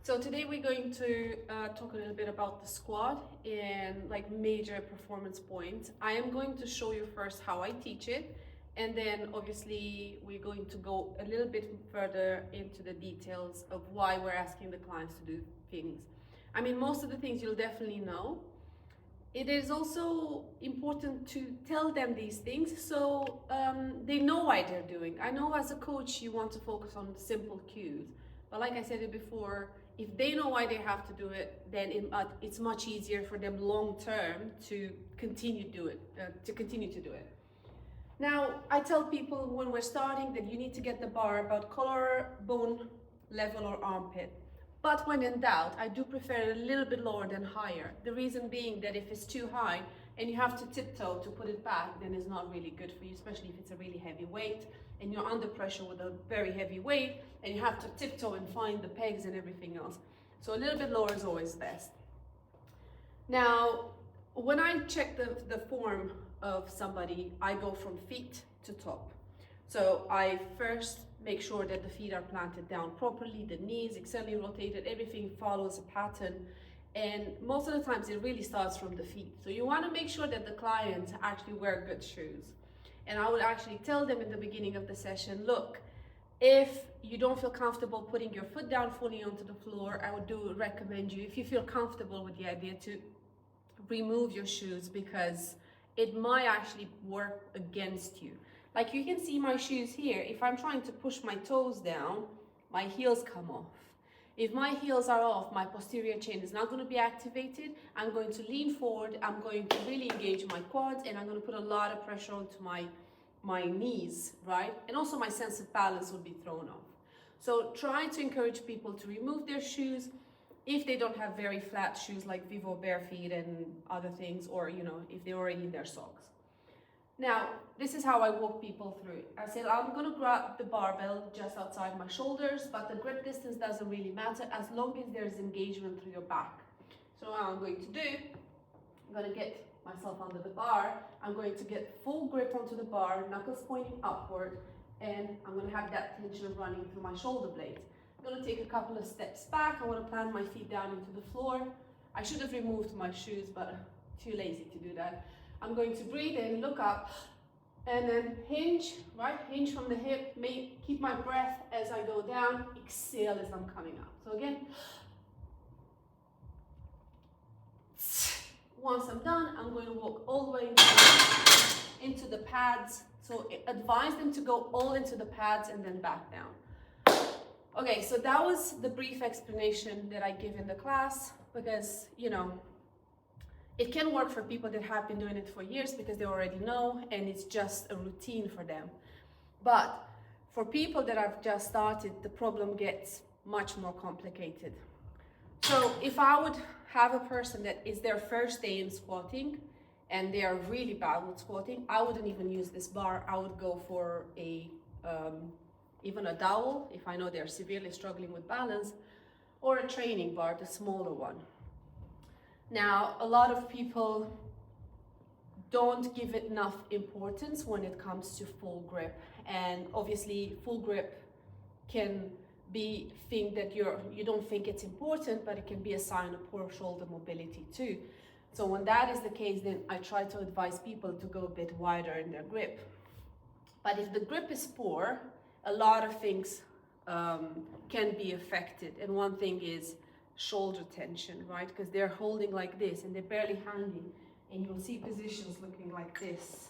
So today we're going to talk a little bit about the squat and like major performance points. I am going to show you first how I teach it, and then obviously we're going to go a little bit further into the details of why we're asking the clients to do things. I mean, most of the things you'll definitely know. It is also important to tell them these things so they know why they're doing. I know as a coach you want to focus on simple cues, but like I said it before, if they know why they have to do it, then it's much easier for them long term to continue to do it. Now, I tell people when we're starting that you need to get the bar about collarbone level or armpit. But when in doubt, I do prefer it a little bit lower than higher. The reason being that if it's too high and you have to tiptoe to put it back, then it's not really good for you, especially if it's a really heavy weight and you're under pressure with a very heavy weight and you have to tiptoe and find the pegs and everything else. So a little bit lower is always best. Now, when I check the form of somebody, I go from feet to top. So I first make sure that the feet are planted down properly, the knees externally rotated, everything follows a pattern. And most of the times it really starts from the feet. So you want to make sure that the clients actually wear good shoes. And I would actually tell them in the beginning of the session, look, if you don't feel comfortable putting your foot down fully onto the floor, I would recommend you, if you feel comfortable with the idea, to remove your shoes, because it might actually work against you. Like you can see my shoes here. If I'm trying to push my toes down, my heels come off. If my heels are off, my posterior chain is not going to be activated. I'm going to lean forward. I'm going to really engage my quads, and I'm going to put a lot of pressure onto my knees, right? And also my sense of balance will be thrown off. So try to encourage people to remove their shoes if they don't have very flat shoes like Vivo bare feet and other things, or if they're already in their socks. Now, this is how I walk people through it. I said, I'm going to grab the barbell just outside my shoulders, but the grip distance doesn't really matter as long as there's engagement through your back. So what I'm going to do, I'm going to get myself under the bar. I'm going to get full grip onto the bar, knuckles pointing upward, and I'm going to have that tension running through my shoulder blades. I'm going to take a couple of steps back. I want to plant my feet down into the floor. I should have removed my shoes, but too lazy to do that. I'm going to breathe in, look up, and then hinge, right? Hinge from the hip, keep my breath as I go down, exhale as I'm coming up. So again, once I'm done, I'm going to walk all the way into the pads. So advise them to go all into the pads and then back down. Okay, so that was the brief explanation that I give in the class, because, it can work for people that have been doing it for years because they already know and it's just a routine for them. But for people that have just started, the problem gets much more complicated. So if I would have a person that is their first day in squatting and they are really bad with squatting, I wouldn't even use this bar. I would go for even a dowel if I know they're severely struggling with balance, or a training bar, the smaller one. Now, a lot of people don't give it enough importance when it comes to full grip. And obviously, full grip can be thing that you don't think it's important, but it can be a sign of poor shoulder mobility too. So when that is the case, then I try to advise people to go a bit wider in their grip. But if the grip is poor, a lot of things can be affected. And one thing is shoulder tension, right? Because they're holding like this and they're barely hanging, and you'll see positions looking like this,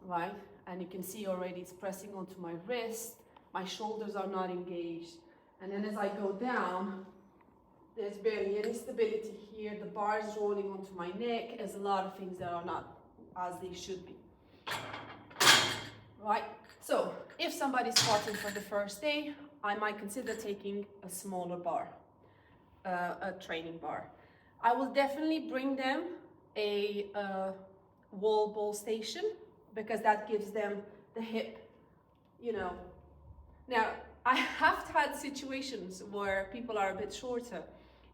right? And you can see already it's pressing onto my wrist, my shoulders are not engaged, and then as I go down, there's barely any stability here, the bar is rolling onto my neck, there's a lot of things that are not as they should be, right? So if somebody's squatting for the first day, I might consider taking a smaller bar, a training bar. I will definitely bring them a wall ball station, because that gives them the hip, Now, I have had situations where people are a bit shorter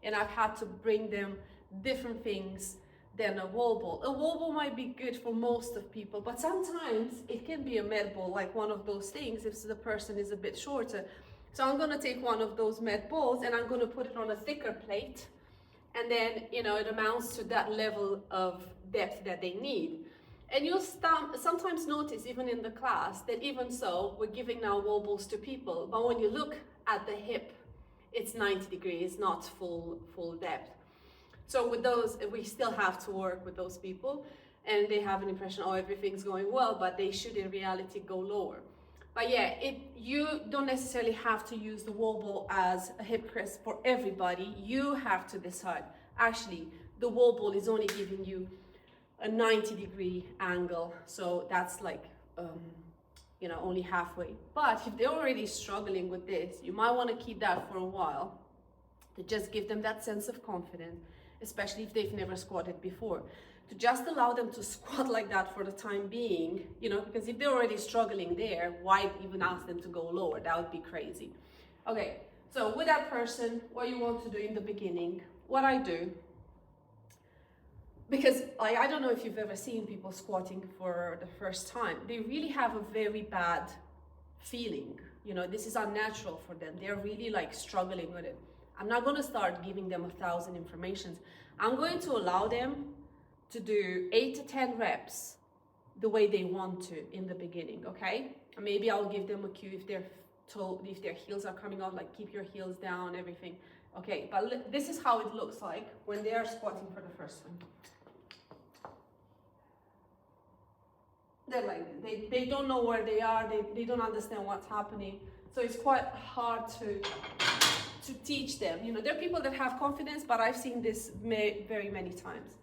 and I've had to bring them different things than a wall ball. A wall ball might be good for most of people, but sometimes it can be a med ball, like one of those things if the person is a bit shorter. So I'm going to take one of those med balls and I'm going to put it on a thicker plate. And then, it amounts to that level of depth that they need. And you'll sometimes notice, even in the class, that even so, we're giving now wall balls to people. But when you look at the hip, it's 90 degrees, not full depth. So with those, we still have to work with those people. And they have an impression, oh, everything's going well, but they should in reality go lower. But yeah, you don't necessarily have to use the wall ball as a hip crest for everybody. You have to decide. Actually, the wall ball is only giving you a 90-degree angle. So that's like, only halfway. But if they're already struggling with this, you might want to keep that for a while to just give them that sense of confidence, especially if they've never squatted before. To just allow them to squat like that for the time being, because if they're already struggling there, why even ask them to go lower? That would be crazy. Okay, so with that person, what you want to do in the beginning, what I do, because I don't know if you've ever seen people squatting for the first time, they really have a very bad feeling. This is unnatural for them. They're really struggling with it. I'm not going to start giving them 1,000 informations. I'm going to allow them to do 8 to 10 reps the way they want to in the beginning, okay? Maybe I'll give them a cue if their heels are coming out, like keep your heels down, everything. Okay, but this is how it looks like when they are squatting for the first time. They're like, they don't know where they are, they don't understand what's happening. So it's quite hard to teach them. There are people that have confidence, but I've seen this very many times.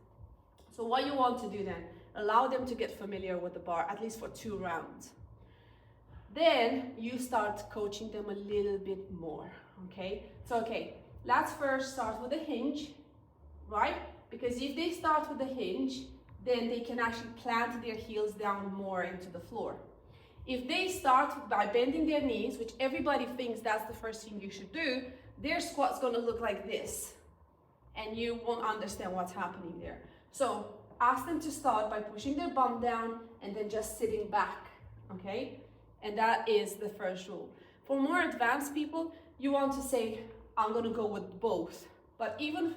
So what you want to do then, allow them to get familiar with the bar, at least for 2 rounds. Then you start coaching them a little bit more, okay? So, let's first start with a hinge, right? Because if they start with a hinge, then they can actually plant their heels down more into the floor. If they start by bending their knees, which everybody thinks that's the first thing you should do, their squat's gonna look like this, and you won't understand what's happening there. So ask them to start by pushing their bum down and then just sitting back, okay? And that is the first rule. For more advanced people, you want to say, I'm gonna go with both. But even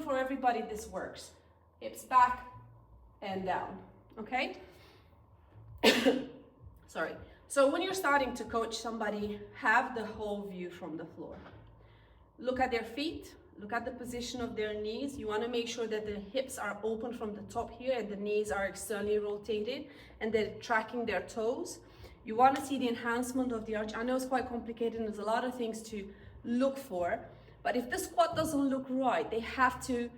for everybody, this works. Hips back and down, okay? Sorry. So when you're starting to coach somebody, have the whole view from the floor. Look at their feet. Look at the position of their knees. You want to make sure that the hips are open from the top here and the knees are externally rotated and they're tracking their toes. You want to see the enhancement of the arch. I know it's quite complicated and there's a lot of things to look for, but if the squat doesn't look right, you have to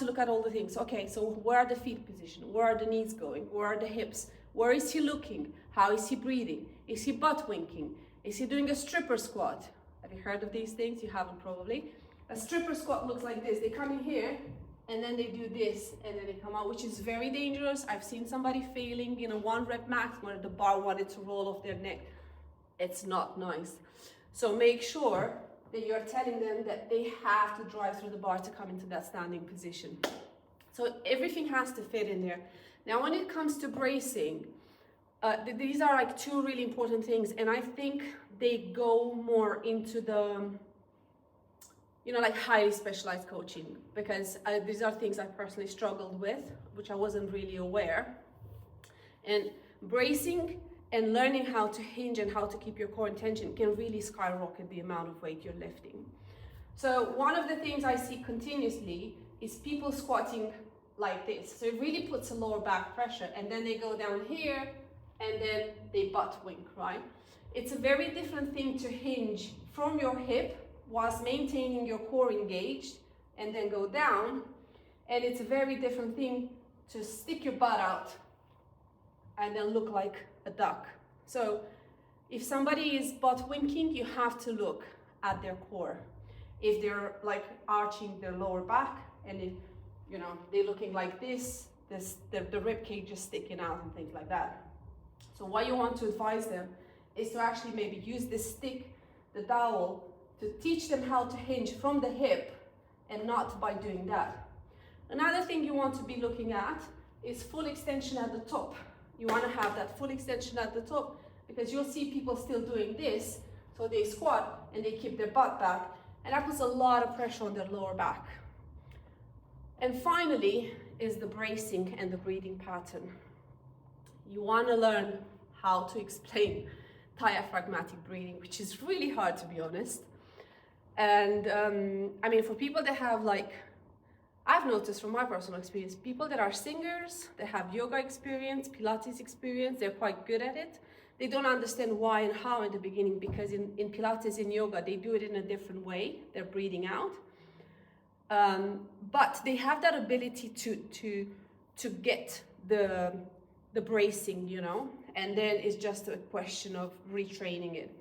look at all the things. Okay, so where are the feet positioned? Where are the knees going? Where are the hips? Where is he looking? How is he breathing? Is he butt winking? Is he doing a stripper squat? Have you heard of these things? You haven't probably. A stripper squat looks like this. They come in here and then they do this and then they come out, which is very dangerous. I've seen somebody failing in a 1 rep max where the bar wanted to roll off their neck. It's not nice. So make sure that you're telling them that they have to drive through the bar to come into that standing position. So everything has to fit in there. Now, when it comes to bracing, these are 2 really important things, and I think they go more into the highly specialized coaching, because these are things I personally struggled with, which I wasn't really aware. And bracing and learning how to hinge and how to keep your core in tension can really skyrocket the amount of weight you're lifting. So one of the things I see continuously is people squatting like this. So it really puts a lower back pressure, and then they go down here and then they butt wink, right? It's a very different thing to hinge from your hip whilst maintaining your core engaged and then go down. And it's a very different thing to stick your butt out and then look like a duck. So if somebody is butt winking, you have to look at their core. If they're arching their lower back and they're looking like this, the rib cage is sticking out and things like that. So what you want to advise them is to actually maybe use this stick, the dowel, to teach them how to hinge from the hip and not by doing that. Another thing you want to be looking at is full extension at the top. You want to have that full extension at the top because you'll see people still doing this. So So they squat and they keep their butt back, and that puts a lot of pressure on their lower back. And finally is the bracing and the breathing pattern. You want to learn how to explain diaphragmatic breathing, which is really hard, to be honest. And I mean, for people that have, like, I've noticed from my personal experience, people that are singers, that have yoga experience, Pilates experience, they're quite good at it. They don't understand why and how in the beginning, because in Pilates, in yoga, they do it in a different way. They're breathing out. But they have that ability to get the bracing, you know, and then it's just a question of retraining it.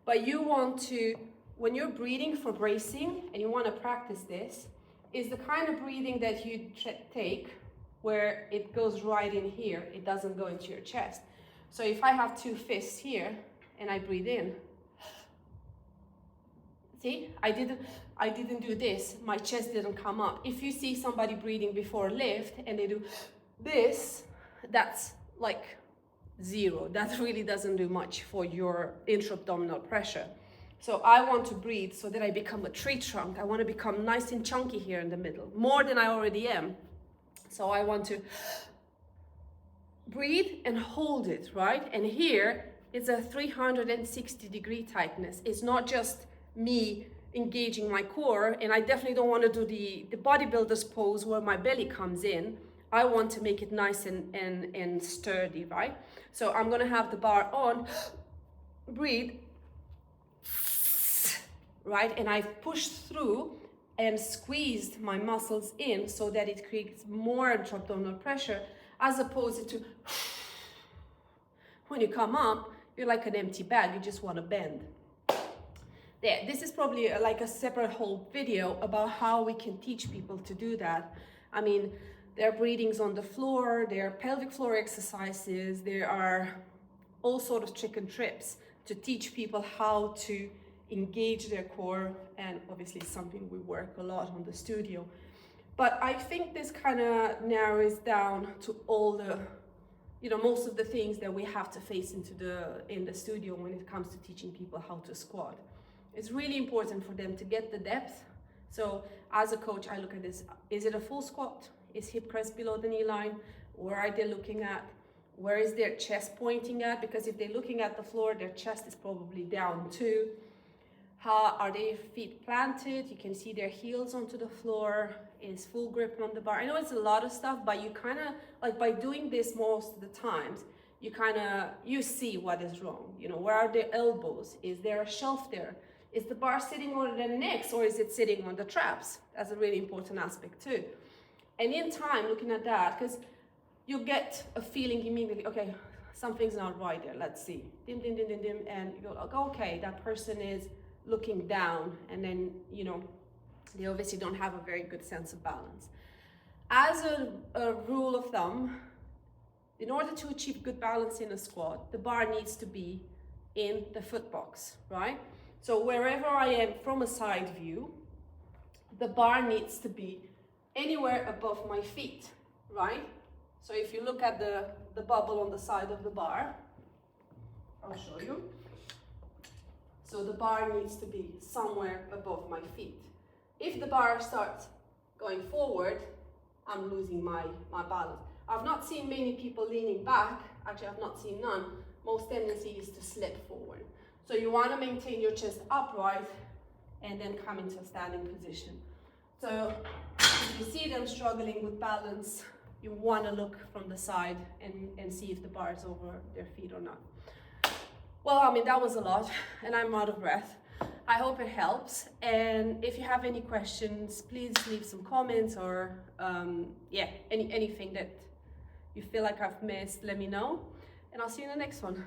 But you want to, when you're breathing for bracing, and you want to practice this, is the kind of breathing that you take where it goes right in here, it doesn't go into your chest. So if I have two fists here and I breathe in, see, I didn't do this, my chest didn't come up. If you see somebody breathing before lift and they do this, that's like zero. That really doesn't do much for your intra-abdominal pressure. So I want to breathe so that I become a tree trunk. I want to become nice and chunky here in the middle, more than I already am. So I want to breathe and hold it, right? And here it's a 360-degree tightness. It's not just me engaging my core, and I definitely don't want to do the bodybuilder's pose where my belly comes in. I want to make it nice and sturdy, right? So I'm gonna have the bar on, breathe, right? And I've pushed through and squeezed my muscles in so that it creates more intra-abdominal pressure, as opposed to when you come up, you're like an empty bag, you just want to bend. There, this is probably like a separate whole video about how we can teach people to do that. I mean, there are breathings on the floor, there are pelvic floor exercises, there are all sorts of chicken trips to teach people how to engage their core, and obviously something we work a lot on the studio. But I think this kind of narrows down to all the, you know, most of the things that we have to face in the studio when it comes to teaching people how to squat. It's really important for them to get the depth. So as a coach, I look at this, is it a full squat? Is hip crest below the knee line? Where are they looking at? Where is their chest pointing at? Because if they're looking at the floor, their chest is probably down too. How are their feet planted? You can see their heels onto the floor. Is full grip on the bar. I know it's a lot of stuff, but you kind of, like, by doing this most of the times, you see what is wrong. You know, where are their elbows? Is there a shelf there? Is the bar sitting on their necks, or is it sitting on the traps? That's a really important aspect too. And in time, looking at that, because you get a feeling immediately, okay, something's not right there, let's see. Dim, dim, dim, dim, dim, and you go, like, okay, that person is looking down, and then, you know, they obviously don't have a very good sense of balance. As a rule of thumb, in order to achieve good balance in a squat, the bar needs to be in the foot box, right? So wherever I am from a side view, the bar needs to be anywhere above my feet, right? So if you look at the bubble on the side of the bar, I'll show you. So the bar needs to be somewhere above my feet. If the bar starts going forward, I'm losing my balance. I've not seen many people leaning back. Actually, I've not seen none. Most tendency is to slip forward. So you want to maintain your chest upright and then come into a standing position. So if you see them struggling with balance, you want to look from the side and see if the bar is over their feet or not. Well, I mean, that was a lot, and I'm out of breath. I hope it helps, and if you have any questions, please leave some comments, or anything that you feel like I've missed, let me know, and I'll see you in the next one.